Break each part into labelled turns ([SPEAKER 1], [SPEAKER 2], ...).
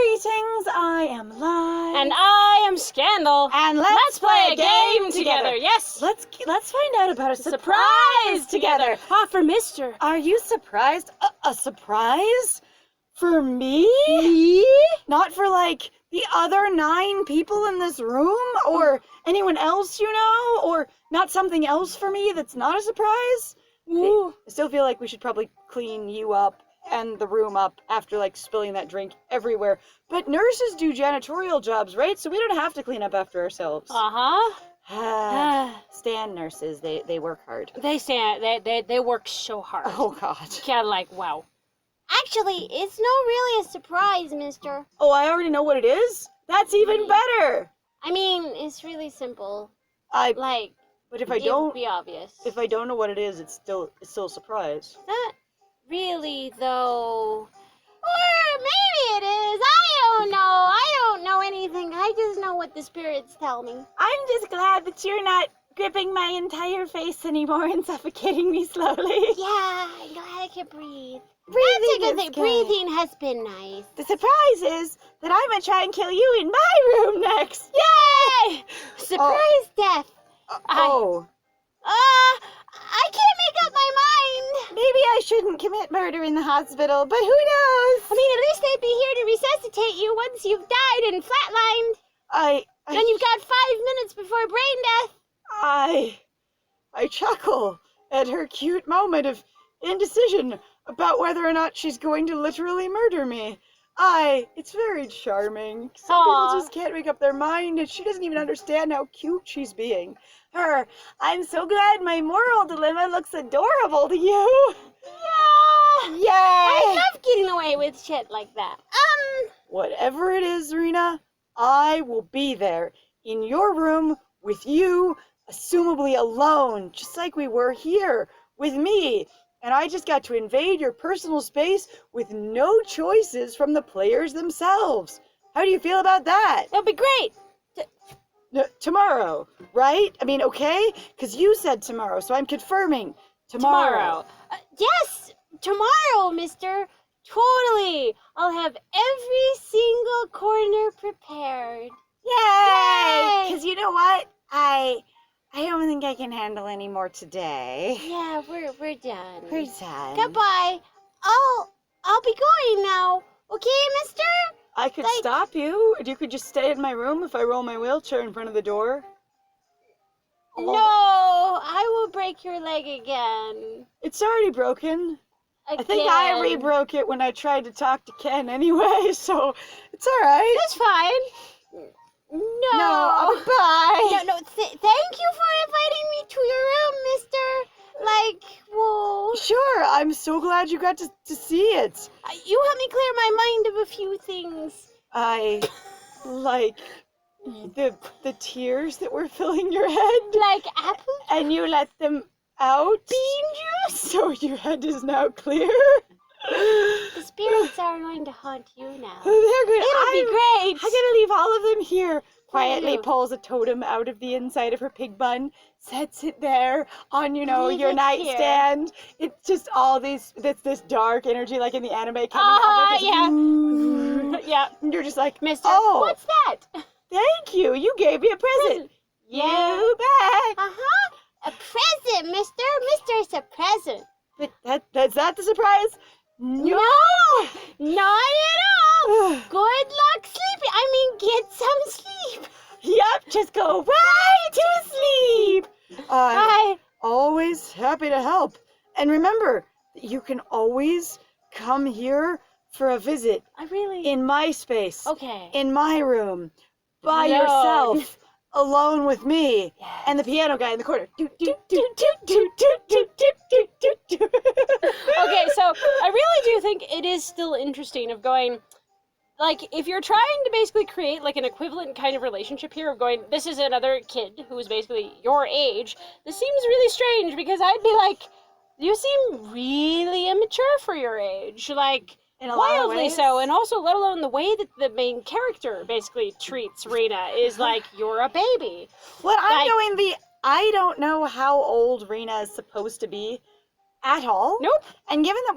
[SPEAKER 1] Greetings, I am Live.
[SPEAKER 2] And I am Scandal.
[SPEAKER 1] And let's play a game together.
[SPEAKER 2] Yes.
[SPEAKER 1] Let's find out about a
[SPEAKER 2] Surprise together.
[SPEAKER 1] Ah, for Mister. Are you surprised? A surprise? For me?
[SPEAKER 2] Me?
[SPEAKER 1] Not for, like, the other 9 people in this room? Or anyone else you know? Or not something else for me that's not a surprise?
[SPEAKER 2] Ooh.
[SPEAKER 1] I still feel like we should probably clean you up and the room up after, like, spilling that drink everywhere. But nurses do janitorial jobs, right? So we don't have to clean up after ourselves. Stand nurses, they work hard.
[SPEAKER 2] They work so hard.
[SPEAKER 1] Oh, God.
[SPEAKER 2] Yeah, like, wow.
[SPEAKER 3] Actually, it's not really a surprise, mister.
[SPEAKER 1] Oh, I already know what it is? That's even better!
[SPEAKER 3] I mean, it's really simple.
[SPEAKER 1] But if I
[SPEAKER 3] It
[SPEAKER 1] don't,
[SPEAKER 3] would be obvious.
[SPEAKER 1] if I don't know what it is, it's still a surprise.
[SPEAKER 3] Not really, though. Or maybe it is. I don't know. I don't know anything. I just know what the spirits tell me.
[SPEAKER 1] I'm just glad that you're not gripping my entire face anymore and suffocating me slowly.
[SPEAKER 3] Yeah, I'm glad I can breathe.
[SPEAKER 1] Breathing
[SPEAKER 3] That's a good
[SPEAKER 1] is
[SPEAKER 3] thing.
[SPEAKER 1] good.
[SPEAKER 3] Breathing has been nice.
[SPEAKER 1] The surprise is that I'm gonna try and kill you in my room next.
[SPEAKER 3] Yay! Surprise death. I can't make up my mind.
[SPEAKER 1] Maybe I shouldn't commit murder in the hospital, but who knows?
[SPEAKER 3] I mean, at least they'd be here to resuscitate you once you've died and flatlined. Then you've got 5 minutes before brain death.
[SPEAKER 1] I chuckle at her cute moment of indecision about whether or not she's going to literally murder me. It's very charming. Some people just can't make up their mind, and she doesn't even understand how cute she's being. I'm so glad my moral dilemma looks adorable to you.
[SPEAKER 3] Yeah.
[SPEAKER 1] Yay!
[SPEAKER 3] I love getting away with shit like that.
[SPEAKER 1] Whatever it is, Rena, I will be there in your room with you, assumably alone, just like we were here with me. And I just got to invade your personal space with no choices from the players themselves. How do you feel about that?
[SPEAKER 3] That'll be great.
[SPEAKER 1] Tomorrow, right? I mean, okay? Because you said tomorrow, so I'm confirming. Tomorrow.
[SPEAKER 3] Yes, tomorrow, mister. Totally. I'll have every single corner prepared.
[SPEAKER 1] Yay! Because you know what? I don't think I can handle any more today.
[SPEAKER 3] Yeah, we're done.
[SPEAKER 1] We're done.
[SPEAKER 3] Goodbye. I'll be going now. Okay, mister?
[SPEAKER 1] I could stop you, and you could just stay in my room if I roll my wheelchair in front of the door.
[SPEAKER 3] No, I will break your leg again.
[SPEAKER 1] It's already broken. I think I re-broke it when I tried to talk to Ken anyway, so it's all right.
[SPEAKER 3] That's fine.
[SPEAKER 1] No, goodbye.
[SPEAKER 3] No, thank you for inviting me to your room, mister. Whoa.
[SPEAKER 1] Sure, I'm so glad you got to see it.
[SPEAKER 3] You helped me clear my mind of a few things.
[SPEAKER 1] I like the tears that were filling your head.
[SPEAKER 3] Like apple?
[SPEAKER 1] And you let them out?
[SPEAKER 3] Bean juice?
[SPEAKER 1] So your head is now clear?
[SPEAKER 3] The spirits are going to haunt you now.
[SPEAKER 1] They're good.
[SPEAKER 3] It'll be great.
[SPEAKER 1] I'm gonna leave all of them here. Quietly pulls a totem out of the inside of her pig bun, sets it there on, your nightstand. It's just all this dark energy like in the anime coming up.
[SPEAKER 3] Yeah. Yeah.
[SPEAKER 1] And you're just like,
[SPEAKER 3] mister, what's that?
[SPEAKER 1] Thank you. You gave me a present.
[SPEAKER 3] Yeah.
[SPEAKER 1] You bet.
[SPEAKER 3] A present, mister. Mister, it's a present.
[SPEAKER 1] But that's that the surprise?
[SPEAKER 3] No, not at all. Good luck sleeping. Get some sleep.
[SPEAKER 1] Yep, just go right to sleep. I'm always happy to help. And remember, you can always come here for a visit. In my space.
[SPEAKER 3] Okay.
[SPEAKER 1] In my room. By yourself. Alone with me.
[SPEAKER 3] Yes.
[SPEAKER 1] And the piano guy in the corner.
[SPEAKER 2] Okay, so I really do think it is still interesting of going, if you're trying to basically create, an equivalent kind of relationship here of going, this is another kid who is basically your age, this seems really strange because I'd be like, you seem really immature for your age,
[SPEAKER 1] in a lot of
[SPEAKER 2] wildly
[SPEAKER 1] ways.
[SPEAKER 2] so, and also let alone the way that the main character basically treats Rena is you're a baby.
[SPEAKER 1] What I'm going I don't know how old Rena is supposed to be, at all.
[SPEAKER 2] Nope.
[SPEAKER 1] And given that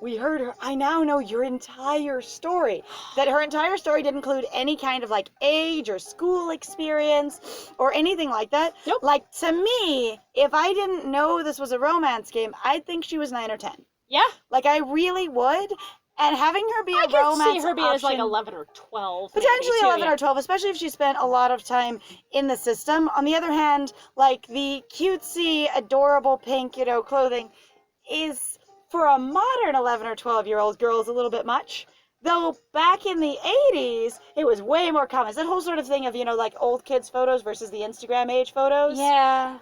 [SPEAKER 1] we heard her, I now know your entire story. That her entire story didn't include any kind of like age or school experience or anything like that.
[SPEAKER 2] Nope.
[SPEAKER 1] Like to me, if I didn't know this was a romance game, I'd think she was 9 or 10.
[SPEAKER 2] Yeah.
[SPEAKER 1] Like I really would. And having her be a
[SPEAKER 2] I
[SPEAKER 1] romance
[SPEAKER 2] could see her being as like
[SPEAKER 1] option-
[SPEAKER 2] 11 or 12.
[SPEAKER 1] Potentially
[SPEAKER 2] maybe, too,
[SPEAKER 1] 11
[SPEAKER 2] yeah.
[SPEAKER 1] or 12, especially if she spent a lot of time in the system. On the other hand, like the cutesy, adorable pink, clothing is for a modern 11 or 12-year-old girl is a little bit much. Though back in the 80s, it was way more common. It's that whole sort of thing of, like old kids' photos versus the Instagram age photos.
[SPEAKER 2] Yeah.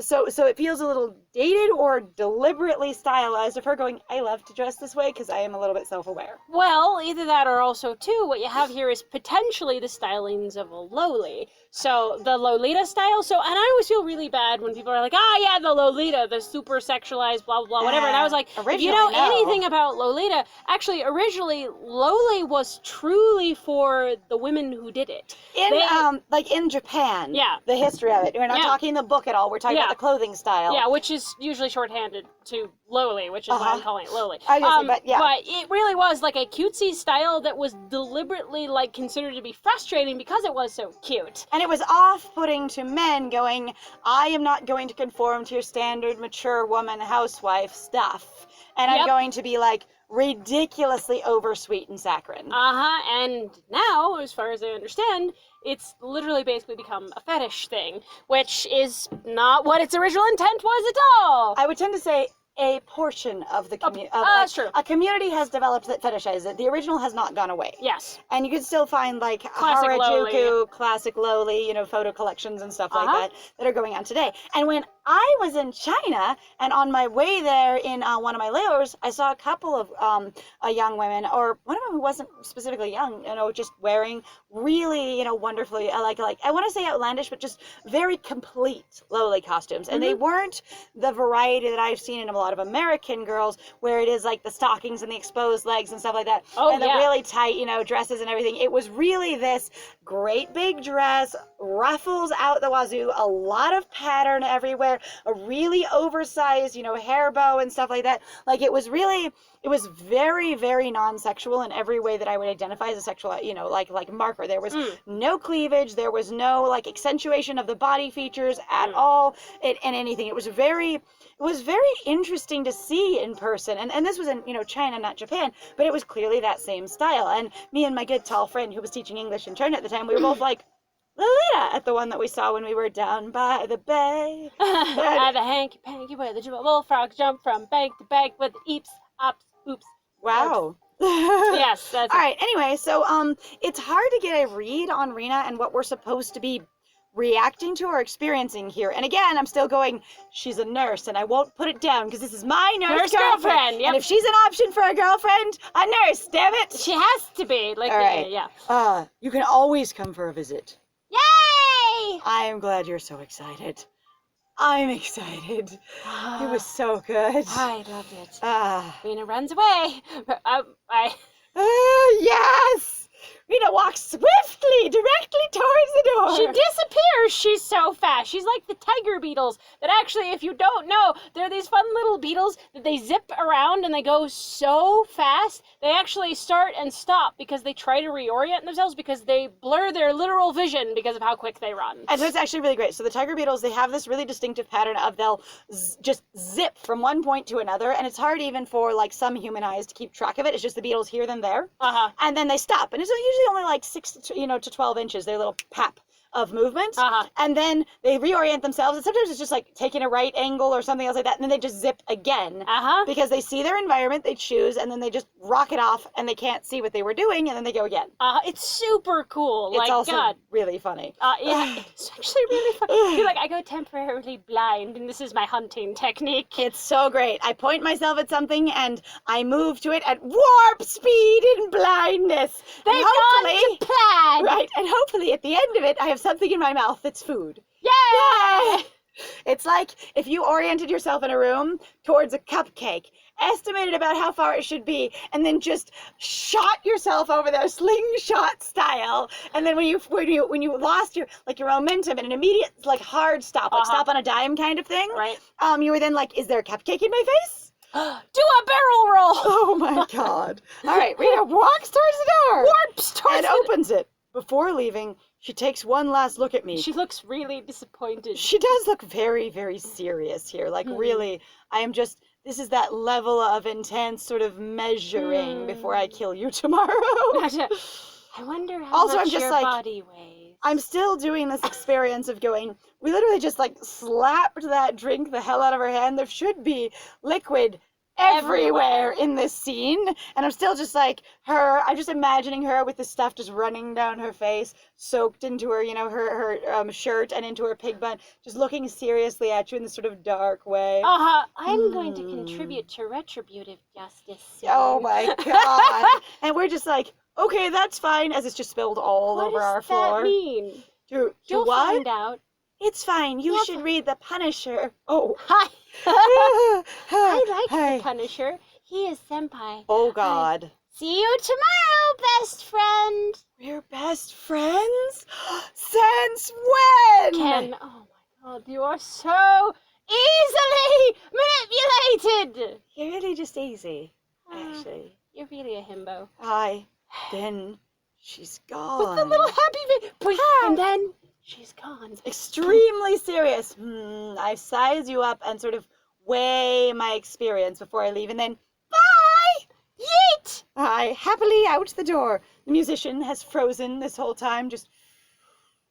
[SPEAKER 1] So it feels a little dated or deliberately stylized of her going, I love to dress this way because I am a little bit self-aware.
[SPEAKER 2] Well, either that or also, too, what you have here is potentially the stylings of a Loli. So, the Lolita style. So, and I always feel really bad when people are like, yeah, the Lolita, the super sexualized, blah, blah, blah, whatever. And I was like, if you know anything about Lolita, actually, originally, Loli was truly for the women who did it.
[SPEAKER 1] In Japan.
[SPEAKER 2] Yeah.
[SPEAKER 1] The history of it. We're not talking the book at all. We're talking about the clothing style.
[SPEAKER 2] Yeah, which is usually shorthanded to Loli, which is why I'm calling it Loli.
[SPEAKER 1] But
[SPEAKER 2] it really was like a cutesy style that was deliberately like considered to be frustrating because it was so cute.
[SPEAKER 1] And it was off-putting to men going, I am not going to conform to your standard mature woman housewife stuff. And I'm going to be like ridiculously oversweet and saccharine.
[SPEAKER 2] And now, as far as I understand, it's literally basically become a fetish thing, which is not what its original intent was at all.
[SPEAKER 1] I would tend to say a portion of the community.
[SPEAKER 2] True.
[SPEAKER 1] A community has developed that fetishizes it. The original has not gone away.
[SPEAKER 2] Yes.
[SPEAKER 1] And you can still find like
[SPEAKER 2] Classic
[SPEAKER 1] Harajuku,
[SPEAKER 2] Loli.
[SPEAKER 1] classic Loli, photo collections and stuff like that are going on today. And when I was in China and on my way there in one of my layovers, I saw a couple of young women, or one of them who wasn't specifically young, just wearing really, wonderfully, like I want to say outlandish, but just very complete Loli costumes. And they weren't the variety that I've seen in a lot of American girls, where it is like the stockings and the exposed legs and stuff like that, and the really tight, dresses and everything. It was really this great big dress, ruffles out the wazoo, a lot of pattern everywhere, a really oversized, hair bow and stuff like that. Like it was very, very non-sexual in every way that I would identify as a sexual, like marker. There was no cleavage. There was no like accentuation of the body features at all, and anything. It was very interesting to see in person. And this was in, China, not Japan, but it was clearly that same style. And me and my good tall friend who was teaching English in China at the time, we were both like, Lolita at the one that we saw when we were down by the bay.
[SPEAKER 2] At the hanky-panky where the bullfrog jumped from bank to bank with eeps, ops, oops.
[SPEAKER 1] Wow.
[SPEAKER 2] Yes, that's
[SPEAKER 1] all right. Anyway, so it's hard to get a read on Rena and what we're supposed to be reacting to or experiencing here. And again, I'm still going, she's a nurse, and I won't put it down because this is my nurse girlfriend.
[SPEAKER 2] Yep.
[SPEAKER 1] And if she's an option for a girlfriend, a nurse, damn it.
[SPEAKER 2] She has to be. Like,
[SPEAKER 1] all right.
[SPEAKER 2] yeah.
[SPEAKER 1] You can always come for a visit.
[SPEAKER 3] Yay!
[SPEAKER 1] I am glad you're so excited. I'm excited. It was so good.
[SPEAKER 2] I loved it.
[SPEAKER 1] Rena
[SPEAKER 2] runs away.
[SPEAKER 1] Yes! Rena walks swiftly, directly towards the door.
[SPEAKER 2] She disappears. She's so fast. She's like the tiger beetles that actually, if you don't know, they're these fun little beetles that they zip around and they go so fast. They actually start and stop because they try to reorient themselves because they blur their literal vision because of how quick they run.
[SPEAKER 1] And so it's actually really great. So the tiger beetles, they have this really distinctive pattern of they'll just zip from one point to another. And it's hard even for like some human eyes to keep track of it. It's just the beetles here, then there. And then they stop. And it's usually only like 6 to 12 inches, their little pap of movement. And then they reorient themselves. And sometimes it's just like taking a right angle or something else like that. And then they just zip again because they see their environment, they choose, and then they just rock it off and they can't see what they were doing. And then they go again.
[SPEAKER 2] It's super cool.
[SPEAKER 1] It's also really funny.
[SPEAKER 2] Yeah, it's actually really fun. You're like, I go temporarily blind and this is my hunting technique.
[SPEAKER 1] It's so great. I point myself at something and I move to it at warp speed in blindness.
[SPEAKER 2] They've gone to plan.
[SPEAKER 1] Right. And hopefully at the end of it, I have something in my mouth that's food.
[SPEAKER 2] Yay!
[SPEAKER 1] It's like if you oriented yourself in a room towards a cupcake estimated about how far it should be, and then just shot yourself over there, slingshot style. And then when you lost your momentum and an immediate hard stop, stop on a dime kind of thing,
[SPEAKER 2] Right.
[SPEAKER 1] you were then like, is there a cupcake in my face?
[SPEAKER 2] Do a barrel roll.
[SPEAKER 1] Oh my god! All right, Rita walks towards the door,
[SPEAKER 2] Warps towards
[SPEAKER 1] and opens it. Before leaving, she takes one last look at me.
[SPEAKER 2] She looks really disappointed.
[SPEAKER 1] She does look very, very serious here. Like, really, this is that level of intense sort of measuring before I kill you tomorrow.
[SPEAKER 2] I wonder how
[SPEAKER 1] Also,
[SPEAKER 2] much
[SPEAKER 1] I'm just
[SPEAKER 2] your
[SPEAKER 1] like,
[SPEAKER 2] body weighs.
[SPEAKER 1] I'm still doing this experience of going, we literally just slapped that drink the hell out of her hand. There should be liquid everywhere in this scene. And I'm still just I'm just imagining her with the stuff just running down her face, soaked into her, her shirt and into her pig bun, just looking seriously at you in this sort of dark way.
[SPEAKER 3] I'm going to contribute to retributive justice soon.
[SPEAKER 1] Oh my god. And we're just like, okay, that's fine, as it's just spilled all over our floor.
[SPEAKER 2] What does that mean?
[SPEAKER 3] You'll
[SPEAKER 1] what?
[SPEAKER 3] find out.
[SPEAKER 1] It's fine. You should read The Punisher. Oh.
[SPEAKER 3] Hi. I like
[SPEAKER 1] Hi.
[SPEAKER 3] the Punisher. He is senpai.
[SPEAKER 1] Oh god.
[SPEAKER 3] See you tomorrow, best friend.
[SPEAKER 1] We're best friends? Since when?
[SPEAKER 2] Ken, oh my god, you are so easily manipulated.
[SPEAKER 1] You're really just easy, actually.
[SPEAKER 2] You're really a himbo.
[SPEAKER 1] Then she's gone.
[SPEAKER 2] With the little happy face. And then she's gone.
[SPEAKER 1] Extremely serious. I size you up and sort of weigh my experience before I leave, and then bye! Yeet! I happily out the door. The musician has frozen this whole time, just...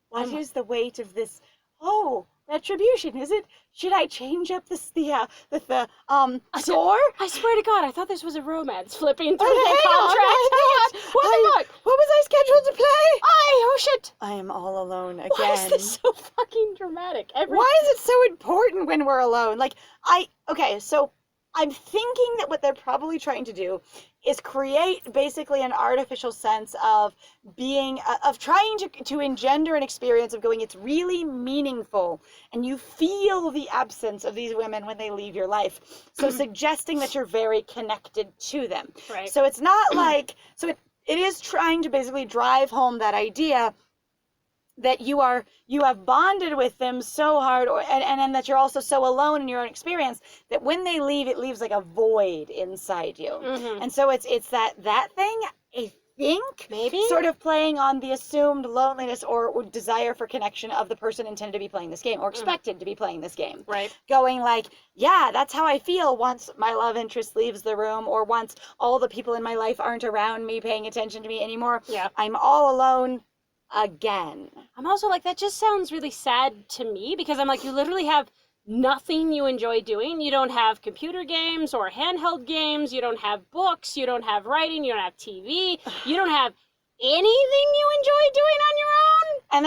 [SPEAKER 1] What is the weight of this? Oh, retribution, is it? Should I change up the score?
[SPEAKER 2] I swear to God, I thought this was a romance flipping through
[SPEAKER 1] Hang
[SPEAKER 2] the
[SPEAKER 1] on,
[SPEAKER 2] contract. What the fuck?
[SPEAKER 1] What was I scheduled to play?
[SPEAKER 2] Oh shit!
[SPEAKER 1] I am all alone again.
[SPEAKER 2] Why is this so fucking dramatic?
[SPEAKER 1] Why is it so important when we're alone? So I'm thinking that what they're probably trying to do is create basically an artificial sense of being, of trying to engender an experience of going, it's really meaningful, and you feel the absence of these women when they leave your life. So suggesting that you're very connected to them.
[SPEAKER 2] Right.
[SPEAKER 1] So it's not it is trying to basically drive home that idea that you have bonded with them so hard, and that you're also so alone in your own experience that when they leave, it leaves like a void inside you. And so it's that thing, I think,
[SPEAKER 2] maybe
[SPEAKER 1] sort of playing on the assumed loneliness or desire for connection of the person intended to be playing this game or expected to be playing this game.
[SPEAKER 2] Right.
[SPEAKER 1] Going yeah, that's how I feel once my love interest leaves the room, or once all the people in my life aren't around me paying attention to me anymore.
[SPEAKER 2] Yeah.
[SPEAKER 1] I'm all alone again.
[SPEAKER 2] I'm also that just sounds really sad to me, because I'm you literally have nothing you enjoy doing. You don't have computer games or handheld games. You don't have books. You don't have writing. You don't have TV. You don't have anything you enjoy doing on your own.
[SPEAKER 1] And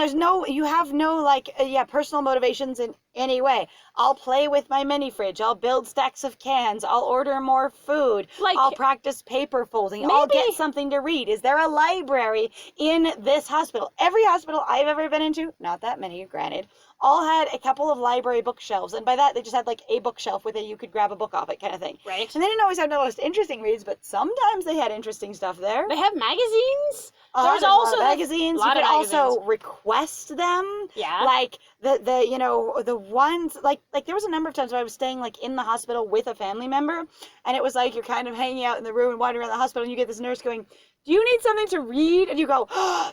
[SPEAKER 1] you have no personal motivations in any way. I'll play with my mini fridge. I'll build stacks of cans. I'll order more food. I'll practice paper folding. I'll get something to read. Is there a library in this hospital? Every hospital I've ever been into, not that many, granted, all had a couple of library bookshelves. And by that, they just had a bookshelf with you could grab a book off it kind of thing.
[SPEAKER 2] Right.
[SPEAKER 1] And they didn't always have the most interesting reads, but sometimes they had interesting stuff there.
[SPEAKER 2] They have magazines.
[SPEAKER 1] There's also magazines. You can also request them.
[SPEAKER 2] Yeah.
[SPEAKER 1] The ones there was a number of times where I was staying in the hospital with a family member, and it was you're kind of hanging out in the room and wandering around the hospital, and you get this nurse going, do you need something to read? And you go,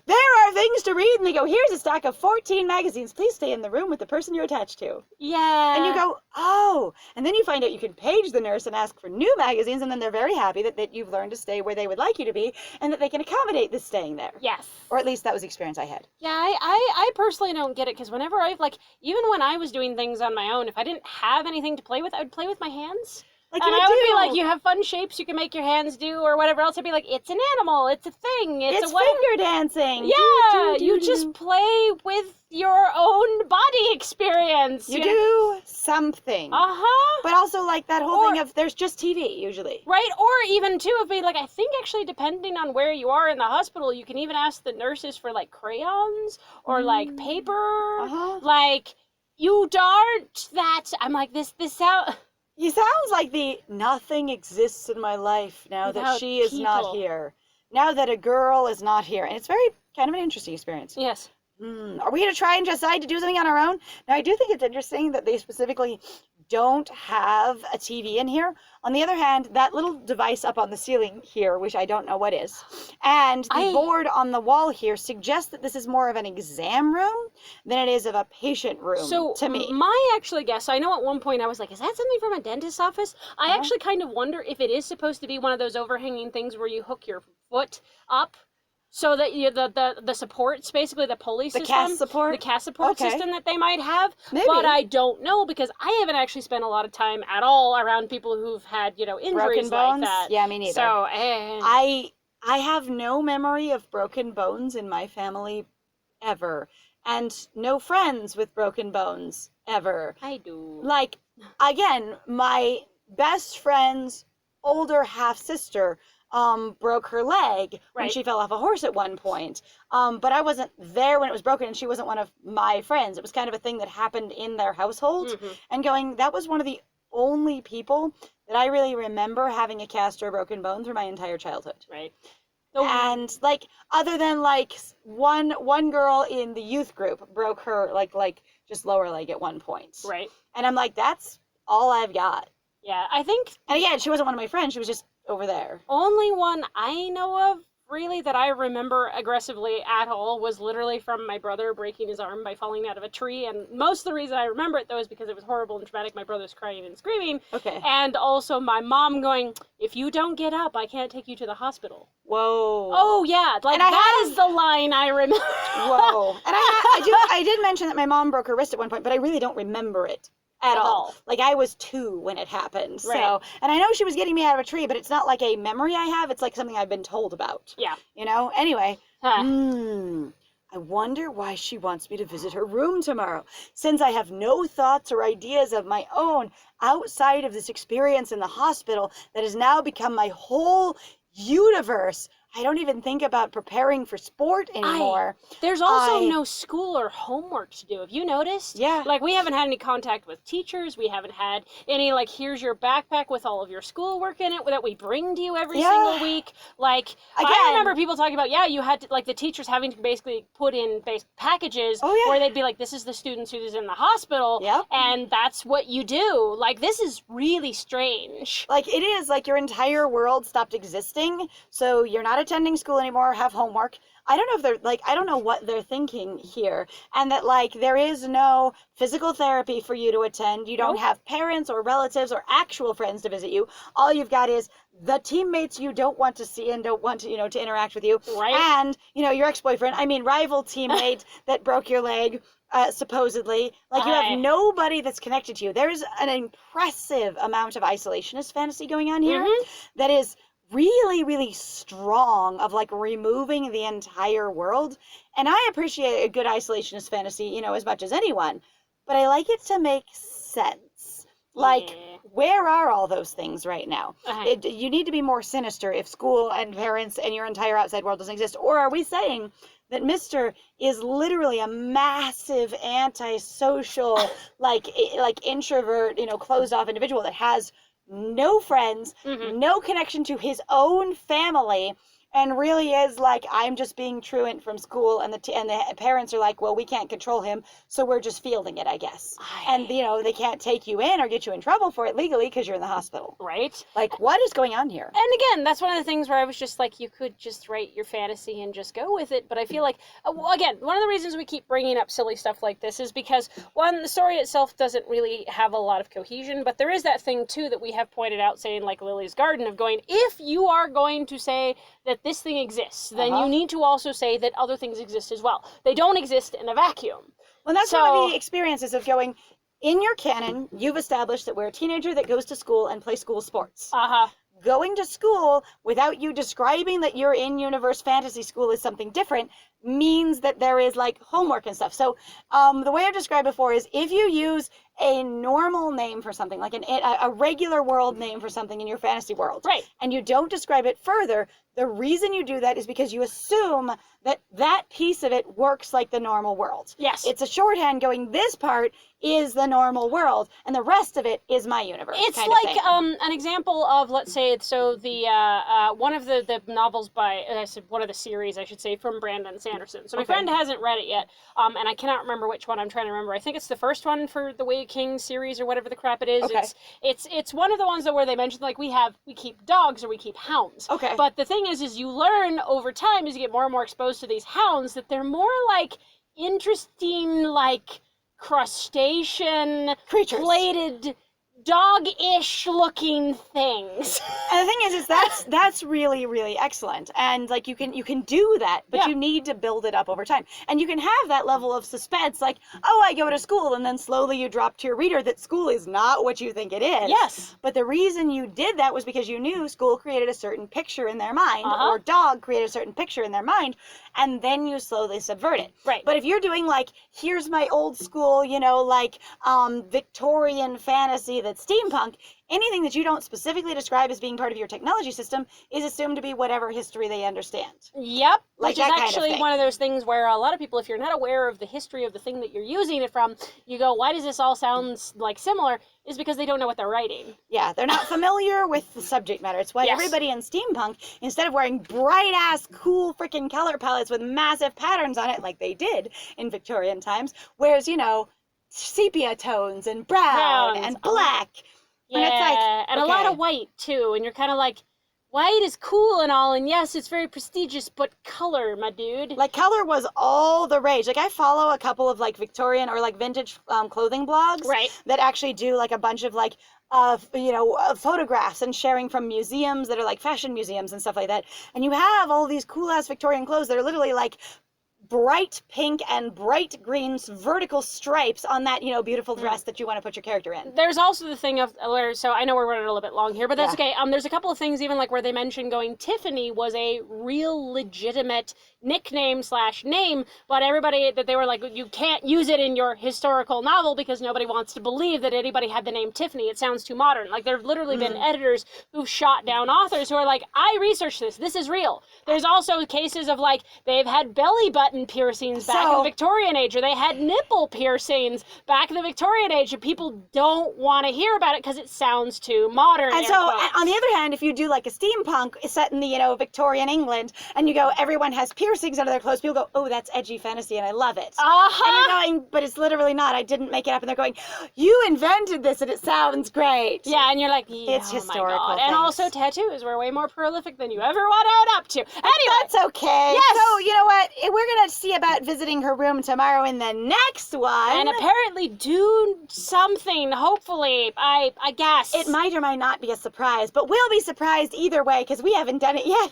[SPEAKER 1] there are things to read. And they go, here's a stack of 14 magazines. Please stay in the room with the person you're attached to.
[SPEAKER 2] Yeah.
[SPEAKER 1] And you go, oh. And then you find out you can page the nurse and ask for new magazines, and then they're very happy that you've learned to stay where they would like you to be, and that they can accommodate this staying there.
[SPEAKER 2] Yes.
[SPEAKER 1] Or at least that was the experience I had.
[SPEAKER 2] Yeah, I personally don't get it, because whenever even when I was doing things on my own, if I didn't have anything to play with, I would play with my hands. And I would be you have fun shapes you can make your hands do, or whatever else. I'd be it's an animal, it's a thing, it's a
[SPEAKER 1] finger dancing.
[SPEAKER 2] Yeah, you just play with your own body experience.
[SPEAKER 1] You do something. But also that whole thing of there's just TV usually.
[SPEAKER 2] Right, or even too, if I think actually depending on where you are in the hospital, you can even ask the nurses for crayons or paper. You aren't that. I'm this sound.
[SPEAKER 1] He sounds like the nothing exists in my life now that
[SPEAKER 2] Without
[SPEAKER 1] she is not
[SPEAKER 2] people.
[SPEAKER 1] here. Now that a girl is not here. And it's very kind of an interesting experience.
[SPEAKER 2] Yes.
[SPEAKER 1] Are we going to try and decide to do something on our own? Now, I do think it's interesting that they specifically don't have a TV in here. On the other hand, that little device up on the ceiling here, which I don't know what is, and the board on the wall here suggests that this is more of an exam room than it is of a patient room
[SPEAKER 2] So
[SPEAKER 1] to me.
[SPEAKER 2] my actually guess, I know at one point I was like, is that something from a dentist's office? I actually kind of wonder if it is supposed to be one of those overhanging things where you hook your foot up so that you the supports, basically the pulley system. The cast support system that they might have.
[SPEAKER 1] Maybe.
[SPEAKER 2] But I don't know because I haven't actually spent a lot of time at all around people who've had, injuries
[SPEAKER 1] Broken bones?
[SPEAKER 2] like that.
[SPEAKER 1] Yeah, me neither.
[SPEAKER 2] So,
[SPEAKER 1] I have no memory of broken bones in my family ever. And no friends with broken bones ever.
[SPEAKER 2] I do.
[SPEAKER 1] Like, again, my best friend's older half-sister broke her leg when she fell off a horse at one point. But I wasn't there when it was broken, and she wasn't one of my friends. It was kind of a thing that happened in their household. And that was one of the only people that I really remember having a cast or a broken bone through my entire childhood.
[SPEAKER 2] Right.
[SPEAKER 1] And other than one girl in the youth group broke her just lower leg at one point.
[SPEAKER 2] Right.
[SPEAKER 1] And I'm like, that's all I've got.
[SPEAKER 2] Yeah, I think.
[SPEAKER 1] And again, she wasn't one of my friends. She was just over there.
[SPEAKER 2] Only one I know of, really, that I remember aggressively at all was literally from my brother breaking his arm by falling out of a tree. And most of the reason I remember it, though, is because it was horrible and traumatic. My brother's crying and screaming.
[SPEAKER 1] Okay.
[SPEAKER 2] And also my mom going, if you don't get up, I can't take you to the hospital.
[SPEAKER 1] Whoa.
[SPEAKER 2] Oh, yeah. That is the line I remember.
[SPEAKER 1] Whoa. And I did mention that my mom broke her wrist at one point, but I really don't remember it. At all. I was 2 when it happened.
[SPEAKER 2] Right.
[SPEAKER 1] So, and I know she was getting me out of a tree, but it's not like a memory I have. It's like something I've been told about.
[SPEAKER 2] Yeah.
[SPEAKER 1] Anyway.
[SPEAKER 2] Huh.
[SPEAKER 1] I wonder why she wants me to visit her room tomorrow, since I have no thoughts or ideas of my own outside of this experience in the hospital that has now become my whole universe. I don't even think about preparing for sport anymore.
[SPEAKER 2] There's also no school or homework to do. Have you noticed?
[SPEAKER 1] Yeah.
[SPEAKER 2] We haven't had any contact with teachers. We haven't had any, here's your backpack with all of your schoolwork in it that we bring to you every single week. I remember people talking about, you had to, the teachers having to basically put in packages where they'd be like, this is the student who's in the hospital.
[SPEAKER 1] Yep.
[SPEAKER 2] And that's what you do. This is really strange.
[SPEAKER 1] It is, your entire world stopped existing, so you're not attending school anymore, have homework. I don't know if they're, I don't know what they're thinking here. And that, there is no physical therapy for you to attend. You don't have parents or relatives or actual friends to visit you. All you've got is the teammates you don't want to see and don't want to, to interact with you.
[SPEAKER 2] Right.
[SPEAKER 1] And, your ex-boyfriend, rival teammate that broke your leg, supposedly. You have nobody that's connected to you. There's an impressive amount of isolationist fantasy going on here that is really, really strong of removing the entire world. And I appreciate a good isolationist fantasy, as much as anyone, but I like it to make sense. Where are all those things right now? You need to be more sinister if school and parents and your entire outside world doesn't exist. Or are we saying that Mr. is literally a massive antisocial, introvert, closed off individual that has no friends, no connection to his own family, and really is I'm just being truant from school, and the parents are well, we can't control him, so we're just fielding it, I guess. And they can't take you in or get you in trouble for it legally because you're in the hospital.
[SPEAKER 2] Right.
[SPEAKER 1] What is going on here?
[SPEAKER 2] And again, that's one of the things where I was just you could just write your fantasy and just go with it. But I feel again, one of the reasons we keep bringing up silly stuff like this is because, one, the story itself doesn't really have a lot of cohesion, but there is that thing, too, that we have pointed out, saying Lily's Garden, of going, if you are going to say that this thing exists, then you need to also say that other things exist as well. They don't exist in a vacuum.
[SPEAKER 1] Well, that's one of the experiences of going, in your canon, you've established that we're a teenager that goes to school and plays school sports. Going to school without you describing that you're in universe fantasy school is something different means that there is homework and stuff. So the way I've described before is if you use a normal name for something, like a regular world name for something in your fantasy world,
[SPEAKER 2] Right.
[SPEAKER 1] and you don't describe it further, the reason you do that is because you assume that that piece of it works like the normal world.
[SPEAKER 2] Yes.
[SPEAKER 1] It's a shorthand going, this part is the normal world, and the rest of it is my universe.
[SPEAKER 2] It's
[SPEAKER 1] kind
[SPEAKER 2] like
[SPEAKER 1] of thing.
[SPEAKER 2] an example of, let's say, so the one of the novels by, I said one of the series, I should say, from Brandon Sanderson. So my
[SPEAKER 1] Okay.
[SPEAKER 2] friend hasn't read it yet, and I cannot remember which one I'm trying to remember. I think it's the first one for the Way of Kings series or whatever the crap it is.
[SPEAKER 1] Okay.
[SPEAKER 2] It's one of the ones that where they mentioned like we keep dogs or we keep hounds.
[SPEAKER 1] Okay.
[SPEAKER 2] But the thing is you learn over time as you get more and more exposed to these hounds that they're more like interesting, like crustacean
[SPEAKER 1] Creatures.
[SPEAKER 2] plated dog-ish looking things.
[SPEAKER 1] And the thing is that's really, really excellent. And like you can do that, but
[SPEAKER 2] Yeah.
[SPEAKER 1] you need to build it up over time. And you can have that level of suspense, like, oh, I go to school, and then slowly you drop to your reader that school is not what you think it is.
[SPEAKER 2] Yes.
[SPEAKER 1] But the reason you did that was because you knew school created a certain picture in their mind,
[SPEAKER 2] Uh-huh.
[SPEAKER 1] or dog created a certain picture in their mind, and then you slowly subvert it.
[SPEAKER 2] Right.
[SPEAKER 1] But if you're doing like, here's my old school, like Victorian fantasy that's steampunk, anything that you don't specifically describe as being part of your technology system is assumed to be whatever history they understand.
[SPEAKER 2] Yep.
[SPEAKER 1] Like
[SPEAKER 2] Which
[SPEAKER 1] that
[SPEAKER 2] is
[SPEAKER 1] kind of
[SPEAKER 2] actually
[SPEAKER 1] thing.
[SPEAKER 2] one of those things where a lot of people, if you're not aware of the history of the thing that you're using it from, you go, why does this all sound like similar? Is because they don't know what they're writing.
[SPEAKER 1] Yeah, they're not familiar with the subject matter. It's why
[SPEAKER 2] Yes.
[SPEAKER 1] everybody in steampunk, instead of wearing bright-ass, cool freaking color palettes with massive patterns on it, like they did in Victorian times, wears, sepia tones and brown
[SPEAKER 2] Browns.
[SPEAKER 1] and black.
[SPEAKER 2] Yeah,
[SPEAKER 1] And it's like,
[SPEAKER 2] and a lot
[SPEAKER 1] okay.
[SPEAKER 2] of white too, and you're kind of like, white is cool and all, and yes, it's very prestigious, but color, my dude.
[SPEAKER 1] Like, color was all the rage. Like, I follow a couple of, like, Victorian or, like, vintage clothing blogs.
[SPEAKER 2] Right.
[SPEAKER 1] That actually do, like, a bunch of, like, photographs and sharing from museums that are, like, fashion museums and stuff like that. And you have all these cool-ass Victorian clothes that are literally, like, bright pink and bright green vertical stripes on that, beautiful dress that you want to put your character in.
[SPEAKER 2] There's also the thing of where, so I know we're running a little bit long here, but that's
[SPEAKER 1] Yeah.
[SPEAKER 2] okay. There's a couple of things even like where they mention going Tiffany was a real legitimate nickname/name, but everybody that they were like, you can't use it in your historical novel because nobody wants to believe that anybody had the name Tiffany. It sounds too modern. Like there've literally been editors who've shot down authors who are like, I researched this. This is real. There's also cases of like they've had belly button piercings back in the Victorian age, or they had nipple piercings back in the Victorian age, and people don't want to hear about it because it sounds too modern.
[SPEAKER 1] And
[SPEAKER 2] air
[SPEAKER 1] so,
[SPEAKER 2] quotes.
[SPEAKER 1] on the other hand, if you do like a steampunk set in the, Victorian England, and you go, everyone has piercings under their clothes, people go, oh, that's edgy fantasy, and I love it.
[SPEAKER 2] Uh-huh.
[SPEAKER 1] And you're going, but it's literally not. I didn't make it up. And they're going, you invented this, and it sounds great.
[SPEAKER 2] Yeah, and you're like, yeah,
[SPEAKER 1] It's
[SPEAKER 2] oh
[SPEAKER 1] historical
[SPEAKER 2] my God.
[SPEAKER 1] things.
[SPEAKER 2] And also tattoos were way more prolific than you ever want to own up to. Anyway,
[SPEAKER 1] That's okay.
[SPEAKER 2] Yes.
[SPEAKER 1] So, you know what? We're going to see about visiting her room tomorrow in the next one.
[SPEAKER 2] and apparently do something, hopefully, I guess.
[SPEAKER 1] It might or might not be a surprise, but we'll be surprised either way because we haven't done it yet.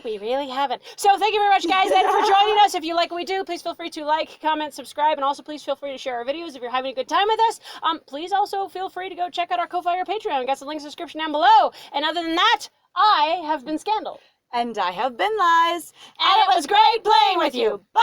[SPEAKER 2] We really haven't. So thank you very much, guys, and for joining us. If you like what we do, please feel free to like, comment, subscribe, and also please feel free to share our videos if you're having a good time with us. Please also feel free to go check out our Ko-Fi or Patreon. We've got some links in the description down below. And other than that, I have been Scandal.
[SPEAKER 1] And I have been Lies.
[SPEAKER 2] And it was great playing with you.
[SPEAKER 1] Bye!